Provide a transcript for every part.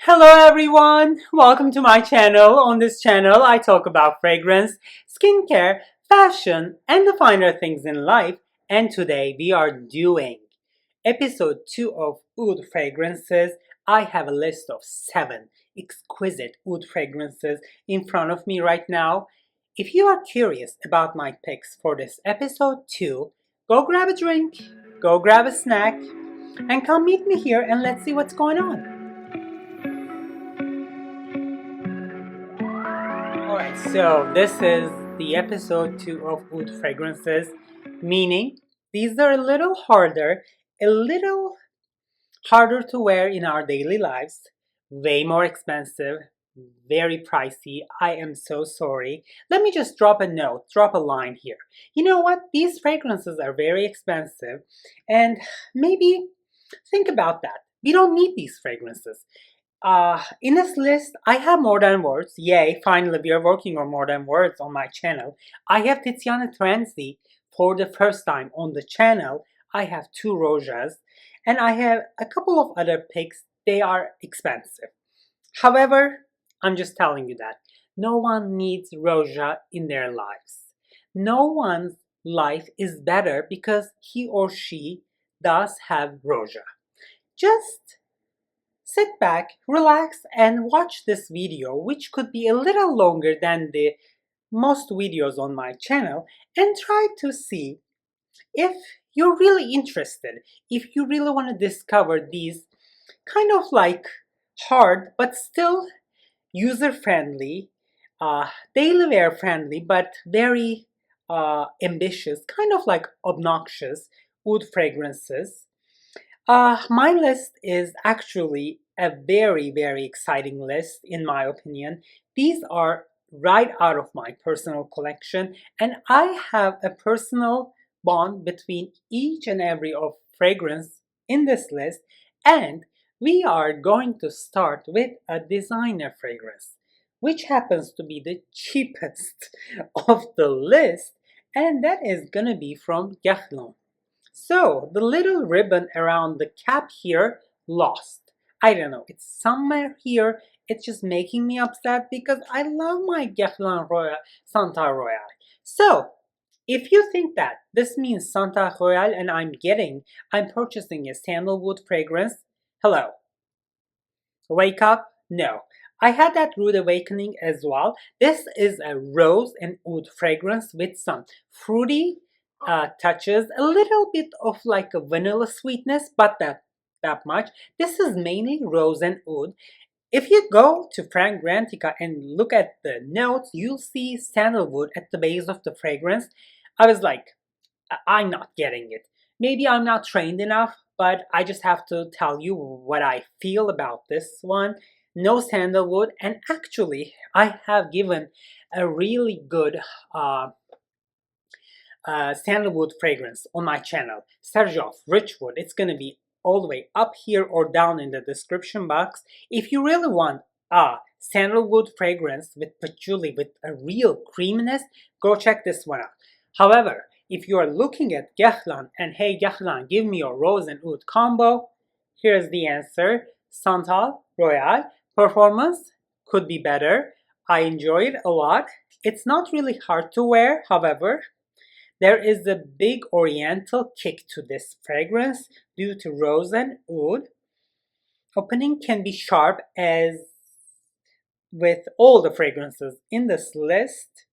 Hello everyone! Welcome to my channel. On this channel, I talk about fragrance, skincare, fashion, and the finer things in life. And today we are doing episode 2 of Oud fragrances. I have a list of 7 exquisite oud fragrances in front of me right now. If you are curious about my picks for this episode 2, go grab a drink, go grab a snack, and come meet me here and let's see what's going on. Alright, so this is the episode 2 of Oud fragrances, meaning these are a little harder to wear in our daily lives, way more expensive, very pricey. I am so sorry. Let me just drop a line here. You know what? These fragrances are very expensive, and maybe think about that. We don't need these fragrances. In this list, I have more than words. Yay, finally we are working on more than words on my channel. I have Tiziana Terenzi for the first time on the channel. I have 2 Rojas, and I have a couple of other picks. They are expensive. However, I'm just telling you that no one needs Roja in their lives. No one's life is better because he or she does have Roja. Just sit back, relax, and watch this video, which could be a little longer than the most videos on my channel, and try to see if you're really interested, if you really want to discover these kind of like hard but still user-friendly, daily wear friendly, but very ambitious, kind of like obnoxious oud fragrances. My list is actually a very exciting list in my opinion. These are right out of my personal collection, and I have a personal bond between each and every of fragrance in this list, and we are going to start with a designer fragrance, which happens to be the cheapest of the list, and that is gonna be from Guerlain. So the little ribbon around the cap here lost. I don't know, it's somewhere here. It's just making me upset because I love my Guerlain Royal Santal Royal. So if you think that this means Santal Royal and I'm purchasing a sandalwood fragrance, hello. Wake up? No. I had that rude awakening as well. This is a rose and oud fragrance with some fruity touches, a little bit of like a vanilla sweetness, but that much. This is mainly rose and oud. If you go to Fragrantica and look at the notes, you'll see sandalwood at the base of the fragrance. I was like, I'm not getting it. Maybe I'm not trained enough, but I just have to tell you what I feel about this one. No sandalwood, and actually, I have given a really good sandalwood fragrance on my channel, Xerjoff Richwood. It's gonna be all the way up here or down in the description box. If you really want a sandalwood fragrance with patchouli with a real creaminess, go check this one out. However, if you are looking at Guerlain and hey Guerlain, give me your rose and oud combo, here's the answer. Santal Royal. Performance could be better. I enjoy it a lot. It's not really hard to wear, however. There is a big oriental kick to this fragrance due to rose and oud. Opening can be sharp as with all the fragrances in this list.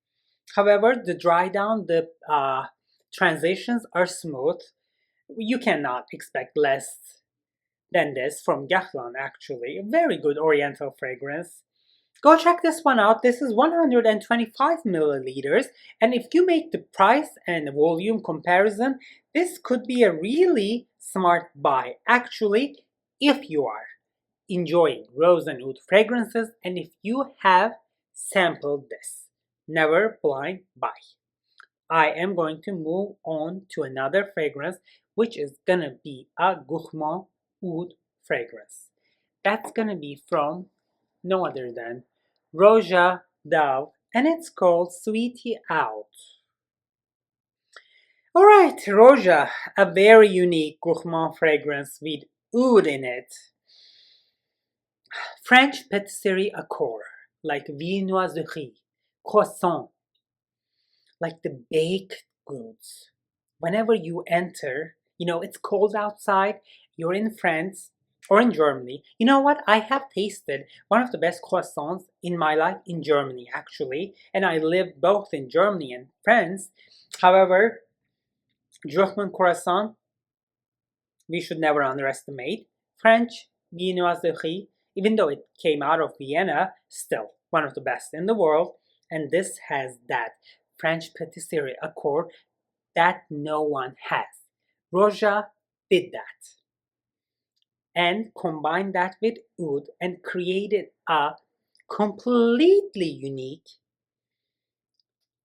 However, the dry down, the transitions are smooth. You cannot expect less than this from Guerlain actually. A very good oriental fragrance. Go check this one out. This is 125 milliliters, and if you make the price and volume comparison, this could be a really smart buy actually if you are enjoying rose and oud fragrances and if you have sampled this. Never blind buy. I am going to move on to another fragrance, which is gonna be a gourmand oud fragrance. That's gonna be from no other than Roja Dove, and it's called Sweetie Out. Alright, Roja, a very unique gourmand fragrance with oud in it. French patisserie accor, like viennoiserie, croissant, like the baked goods. Whenever you enter, it's cold outside, you're in France or in Germany. You know what? I have tasted one of the best croissants in my life in Germany, actually, and I lived both in Germany and France. However, German croissant, we should never underestimate. French viennoiserie, even though it came out of Vienna, still one of the best in the world. And this has that French patisserie accord that no one has. Roja did that and combined that with oud and created a completely unique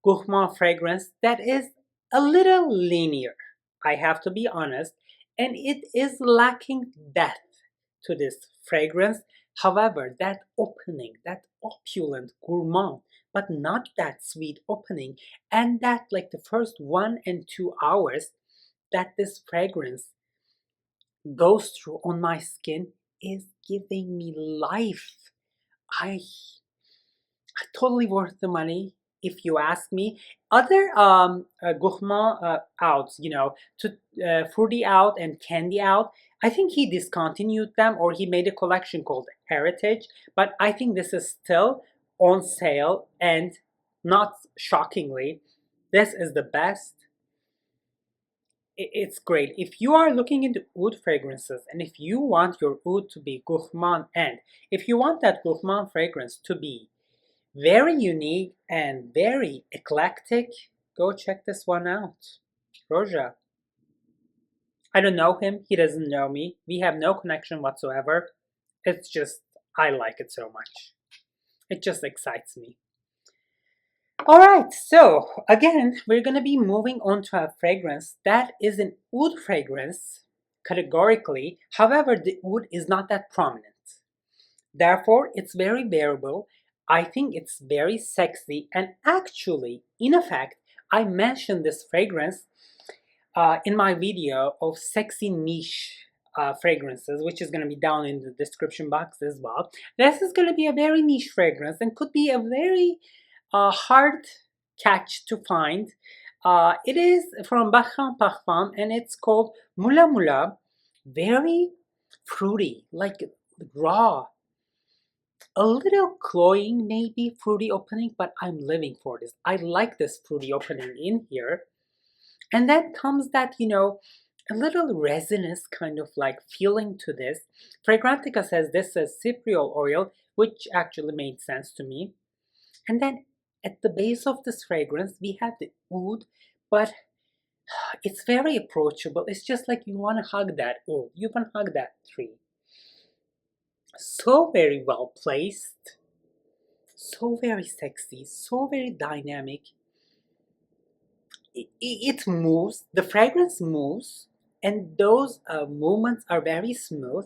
gourmand fragrance that is a little linear, I have to be honest, and it is lacking depth to this fragrance. However, that opening, that opulent gourmand, but not that sweet opening, and that like the first 1 and 2 hours that this fragrance goes through on my skin is giving me life. I totally worth the money, if you ask me. Other gourmand ouds, to fruity out and candy out, I think he discontinued them or he made a collection called Heritage. But I think this is still on sale, and not shockingly, this is the best. It's great. If you are looking into oud fragrances and if you want your oud to be gourmand, and if you want that gourmand fragrance to be very unique and very eclectic, go check this one out. Roja. I don't know him, he doesn't know me, we have no connection whatsoever. It's just, I like it so much. It just excites me. Alright, so again, we're gonna be moving on to a fragrance that is an oud fragrance categorically. However, the oud is not that prominent. Therefore, it's very wearable. I think it's very sexy, and actually, in effect, I mentioned this fragrance in my video of sexy niche fragrances, which is going to be down in the description box as well. This is going to be a very niche fragrance and could be a very hard catch to find. It is from Parfums and it's called Mula. Very fruity, like raw. A little cloying, maybe fruity opening, but I'm living for this. I like this fruity opening in here. And then comes that, a little resinous kind of like feeling to this. Fragrantica says this is cypriol oil, which actually made sense to me. And then at the base of this fragrance, we have the oud, but it's very approachable. It's just like you want to hug that oud. You want to hug that tree. So very well placed, so very sexy, so very dynamic. It moves, the fragrance moves, and those movements are very smooth.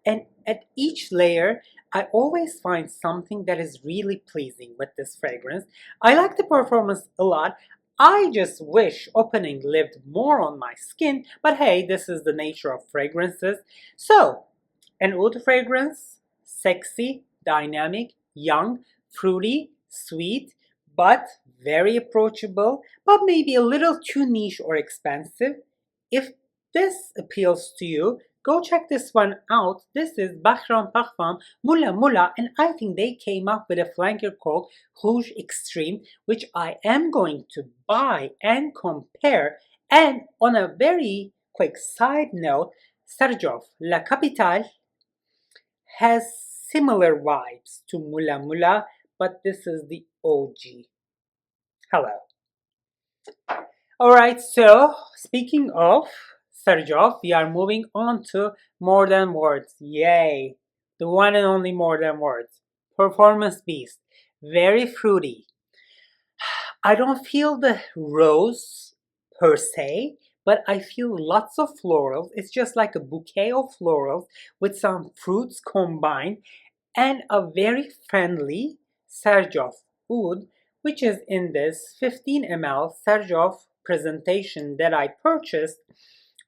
And at each layer, I always find something that is really pleasing with this fragrance. I like the performance a lot. I just wish opening lived more on my skin, but hey, this is the nature of fragrances. So, an oud fragrance, sexy, dynamic, young, fruity, sweet, but very approachable, but maybe a little too niche or expensive. If this appeals to you, go check this one out. This is Byron Parfum Mula, and I think they came up with a flanker called Rouge Extreme, which I am going to buy and compare. And on a very quick side note, Xerjoff La Capitale has similar vibes to Mula, but this is the OG. Hello. Alright, so speaking of Xerjoff, we are moving on to More Than Words. Yay! The one and only More Than Words. Performance Beast. Very fruity. I don't feel the rose per se, but I feel lots of florals. It's just like a bouquet of florals with some fruits combined, and a very friendly Xerjoff Oud, which is in this 15 ml Xerjoff presentation that I purchased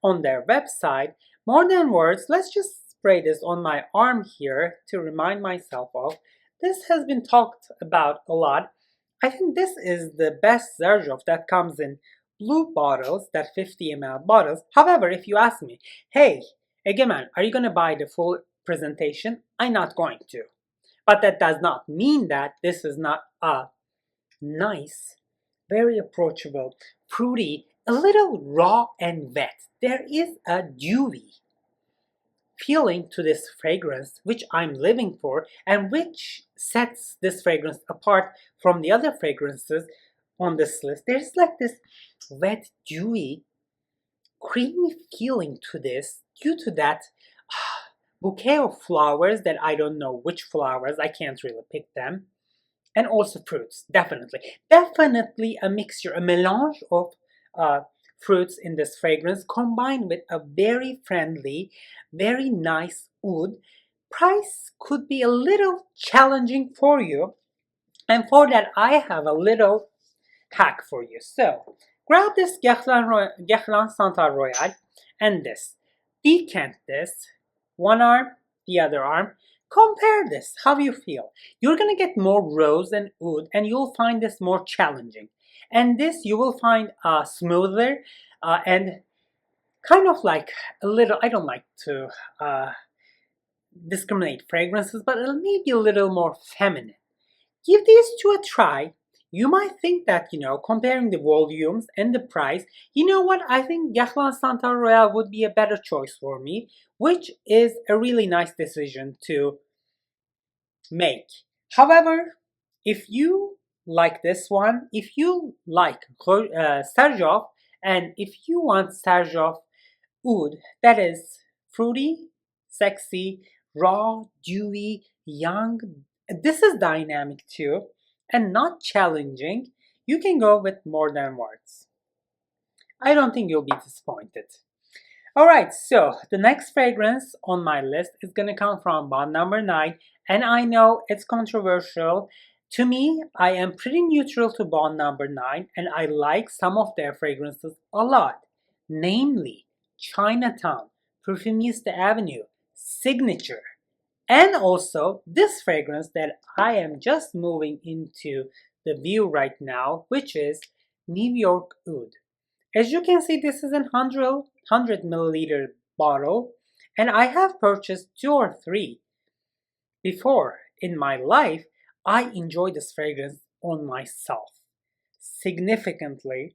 on their website. More Than Words, let's just spray this on my arm here to remind myself of. This has been talked about a lot. I think this is the best Xerjoff that comes in blue bottles, that 50 ml bottles. However, if you ask me, hey, Egemen, are you going to buy the full presentation? I'm not going to. But that does not mean that this is not a nice, very approachable, fruity, a little raw and wet. There is a dewy feeling to this fragrance which I'm living for and which sets this fragrance apart from the other fragrances on this list. There's like this wet, dewy, creamy feeling to this due to that bouquet of flowers that I don't know which flowers, I can't really pick them. And also fruits, definitely. Definitely a mixture, a melange of fruits in this fragrance combined with a very friendly, very nice oud. Price could be a little challenging for you. And for that, I have a little hack for you. So, grab this Guerlain Santal Royal and this. Decant this, one arm, the other arm. Compare this, how you feel. You're gonna get more rose and oud and you'll find this more challenging. And this you will find smoother and kind of like a little, I don't like to discriminate fragrances, but maybe a little more feminine. Give these two a try. You might think that, comparing the volumes and the price, you know what, I think Guerlain Santal Royal would be a better choice for me, which is a really nice decision to make. However, if you like this one, if you like Xerjoff, and if you want Xerjoff Oud, that is fruity, sexy, raw, dewy, young, this is dynamic too, and not challenging, you can go with more than words. I don't think you'll be disappointed. Alright, so the next fragrance on my list is gonna come from bond number 9, and I know it's controversial. To me, I am pretty neutral to bond number 9, and I like some of their fragrances a lot. Namely, Chinatown, Perfumista Avenue, Signature, and also this fragrance that I am just moving into the view right now, which is New York Oud. As you can see, this is a 100 milliliter bottle, and I have purchased 2 or 3 before in my life. I enjoy this fragrance on myself significantly.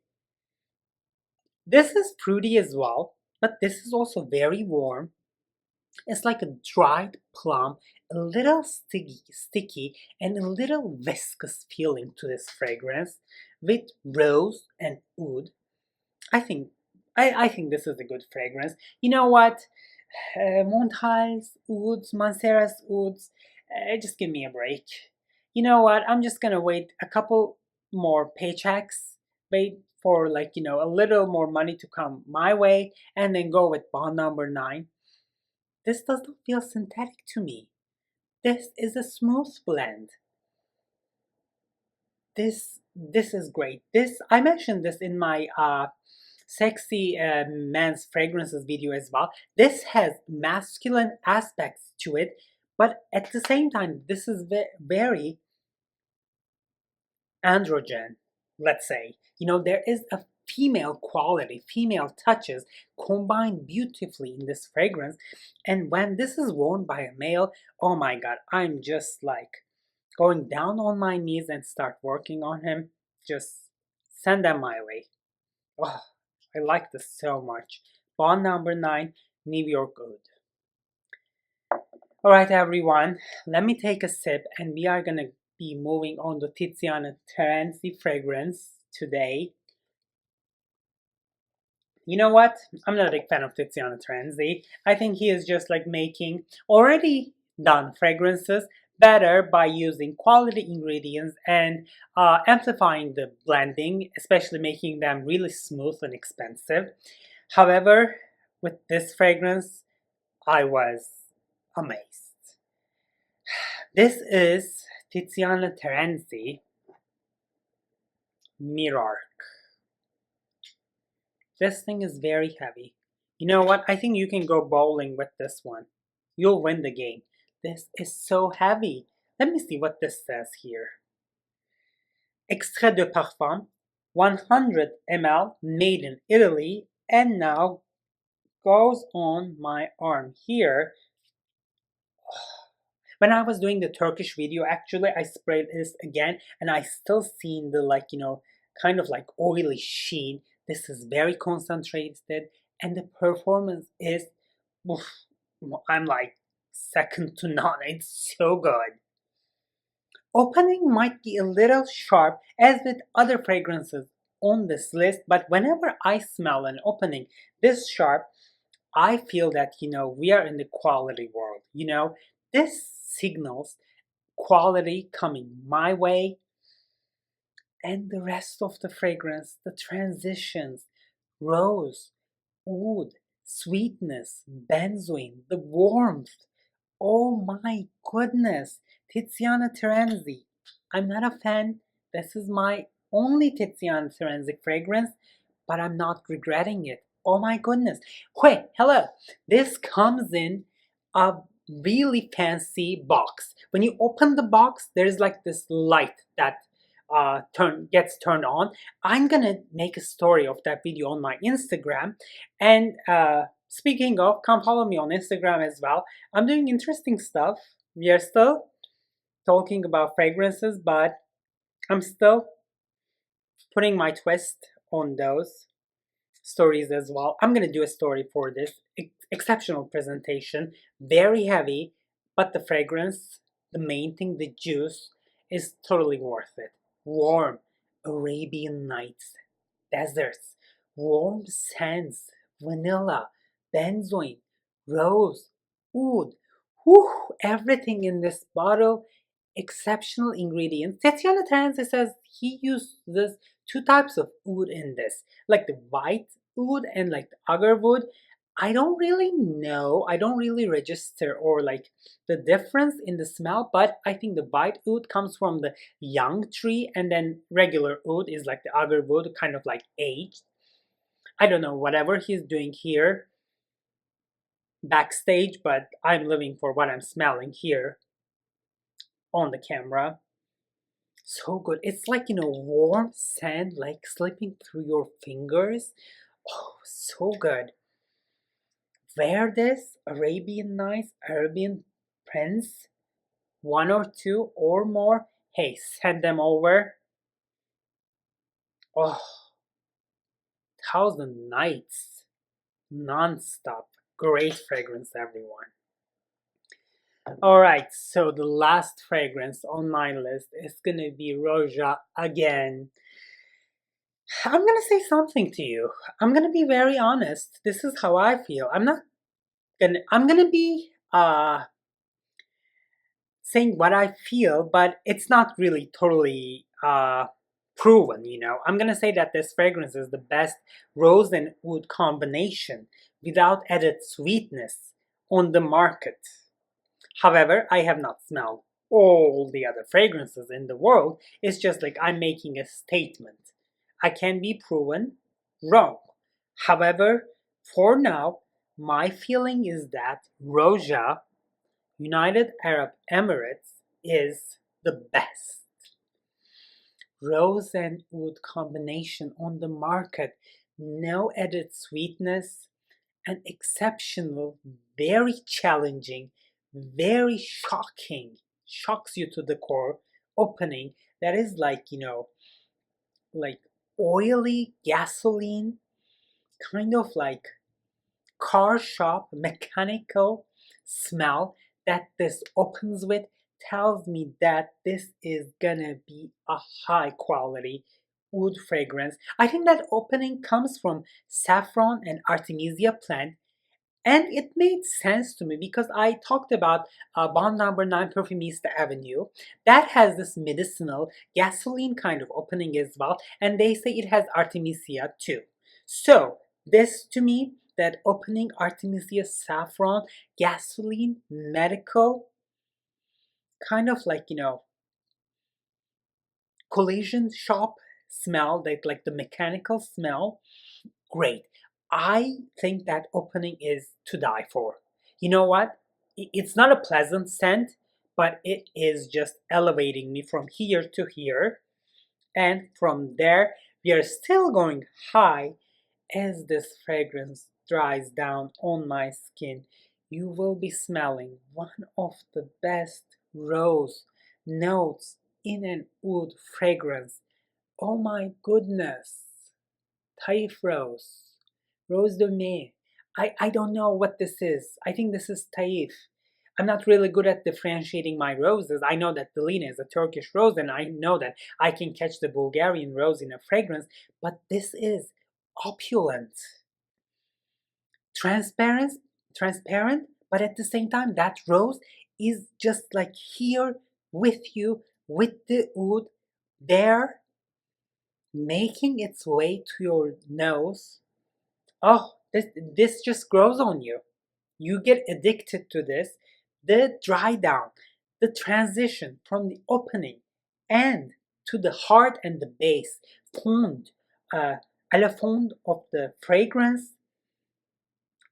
This is fruity as well, but this is also very warm. It's like a dried plum, a little sticky, and a little viscous feeling to this fragrance with rose and oud. I think I think this is a good fragrance. You know what? Montal's Ouds, Mancera's Ouds, just give me a break. You know what? I'm just gonna wait a couple more paychecks, wait for a little more money to come my way, and then go with bond number 9. This does not feel synthetic to me. This is a smooth blend. This is great. This I mentioned this in my sexy men's fragrances video as well. This has masculine aspects to it, but at the same time, this is very androgen, let's say. There is a female quality, female touches combined beautifully in this fragrance. And when this is worn by a male, oh my god, I'm just like going down on my knees and start working on him. Just send them my way. Oh, I like this so much. Bond number 9, New York Oud. Alright everyone, let me take a sip and we are gonna be moving on to Tiziana Terenzi fragrance today. You know what? I'm not a big fan of Tiziana Terenzi. I think he is just like making already done fragrances better by using quality ingredients and amplifying the blending, especially making them really smooth and expensive. However, with this fragrance, I was amazed. This is Tiziana Terenzi Mirach. This thing is very heavy. You know what? I think you can go bowling with this one. you'll win the game. This is so heavy. Let me see what this says here. Extrait de parfum, 100 ml, made in Italy, and now goes on my arm here. When I was doing the Turkish video, actually, I sprayed this again, and I still seen the kind of like oily sheen. This is very concentrated, and the performance is, oof, I'm like second to none. It's so good. Opening might be a little sharp, as with other fragrances on this list, but whenever I smell an opening this sharp, I feel that, we are in the quality world. This signals quality coming my way, and the rest of the fragrance, the transitions, rose, oud, sweetness, benzoin, the warmth. Oh my goodness, Tiziana Terenzi. I'm not a fan. This is my only Tiziana Terenzi fragrance, but I'm not regretting it. Oh my goodness. Wait, hello. This comes in a really fancy box. When you open the box, there's like this light that gets turned on. I'm gonna make a story of that video on my Instagram. And speaking of, come follow me on Instagram as well. I'm doing interesting stuff. We are still talking about fragrances, but I'm still putting my twist on those stories as well. I'm gonna do a story for this exceptional presentation, very heavy, but the fragrance, the main thing, the juice, is totally worth it. Warm Arabian Nights, deserts, warm sands, vanilla, benzoin, rose, oud. Whew, everything in this bottle, exceptional ingredients. Tatiana Terenzi says he uses two types of oud in this, like the white oud and like the agar wood. I don't really know. I don't really register or like the difference in the smell, but I think the white oud comes from the young tree, and then regular oud is like the agar wood, kind of like aged. I don't know, whatever he's doing here backstage, but I'm living for what I'm smelling here on the camera. So good. It's like, warm sand like slipping through your fingers. Oh, so good. Wear this Arabian Nights, Arabian Prince, one or two or more. Hey, send them over. Oh, Thousand Nights. Non-stop. Great fragrance, everyone. Alright, so the last fragrance on my list is gonna be Roja again. I'm gonna say something to you. I'm gonna be very honest. This is how I feel. I'm gonna be saying what I feel, but it's not really totally proven, I'm gonna say that this fragrance is the best rose and oud combination without added sweetness on the market. However, I have not smelled all the other fragrances in the world. It's just like I'm making a statement. I can be proven wrong. However, for now, my feeling is that Roja, United Arab Emirates, is the best rose and oud combination on the market. No added sweetness, an exceptional, very challenging, very shocking, shocks you to the core opening that is like oily gasoline, kind of like car shop mechanical smell that this opens with tells me that this is gonna be a high quality oud fragrance. I think that opening comes from saffron and artemisia plant, and it made sense to me because I talked about Bond Number 9 Perfumista Avenue. That has this medicinal gasoline kind of opening as well, and they say it has Artemisia too. So, this to me, that opening Artemisia saffron, gasoline, medical, kind of like, collision shop smell, like the mechanical smell, great. I think that opening is to die for. You know what? it's not a pleasant scent, but it is just elevating me from here to here. And from there, we are still going high. As this fragrance dries down on my skin, you will be smelling one of the best rose notes in an oud fragrance. Oh my goodness. Taif rose. Rose de Mai. I don't know what this is. I think this is Taif. I'm not really good at differentiating my roses. I know that Delina is a Turkish rose, and I know that I can catch the Bulgarian rose in a fragrance, but this is opulent. Transparent, transparent, but at the same time, that rose is just like here with you, with the oud, there, making its way to your nose. Oh, this just grows on you. You get addicted to this. The dry down, the transition from the opening and to the heart and the base, fond, à la fond of the fragrance.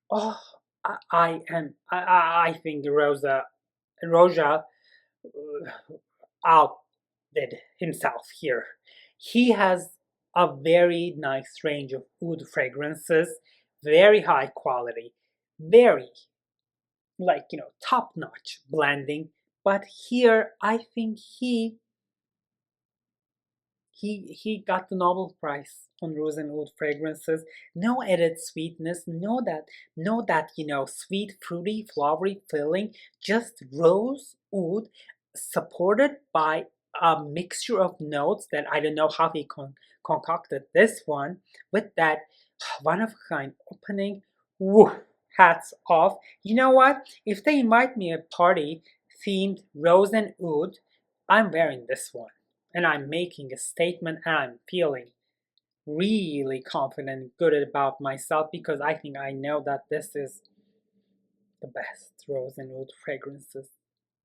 Oh, I think Roja outdid himself here. He has a very nice range of oud fragrances, very high quality, very top notch blending. But here, I think he got the Nobel Prize on rose and oud fragrances. No added sweetness, no that sweet, fruity, flowery filling. Just rose oud, supported by a mixture of notes that I don't know how he concocted this one with that one of a kind opening. Woo, hats off. You know what? If they invite me a party themed rose and oud, I'm wearing this one and I'm making a statement and I'm feeling really confident and good about myself because I think I know that this is the best rose and oud fragrances.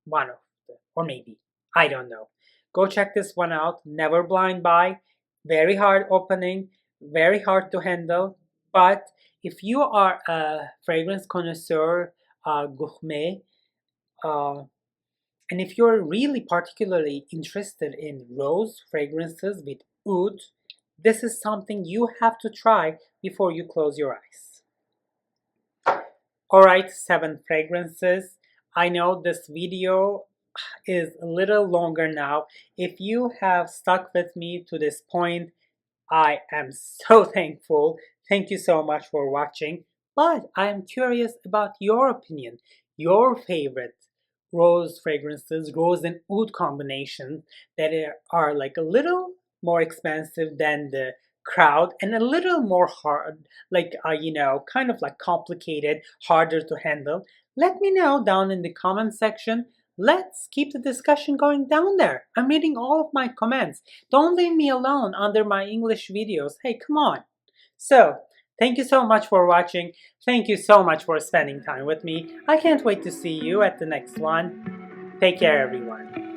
One of them, or maybe, I don't know. Go check this one out. Never blind buy. Very hard opening, very hard to handle. But if you are a fragrance connoisseur, gourmet, uh, and if you're really particularly interested in rose fragrances with oud, this is something you have to try before you close your eyes. Alright, 7 fragrances. I know this video is a little longer now. If you have stuck with me to this point, I am so thankful. Thank you so much for watching. But I am curious about your opinion, your favorite rose fragrances, rose and oud combinations that are like a little more expensive than the crowd and a little more hard, like kind of like complicated, harder to handle. Let me know down in the comment section. Let's keep the discussion going down there. I'm reading all of my comments. Don't leave me alone under my English videos. Hey, come on. So, thank you so much for watching. Thank you so much for spending time with me. I can't wait to see you at the next one. Take care, everyone.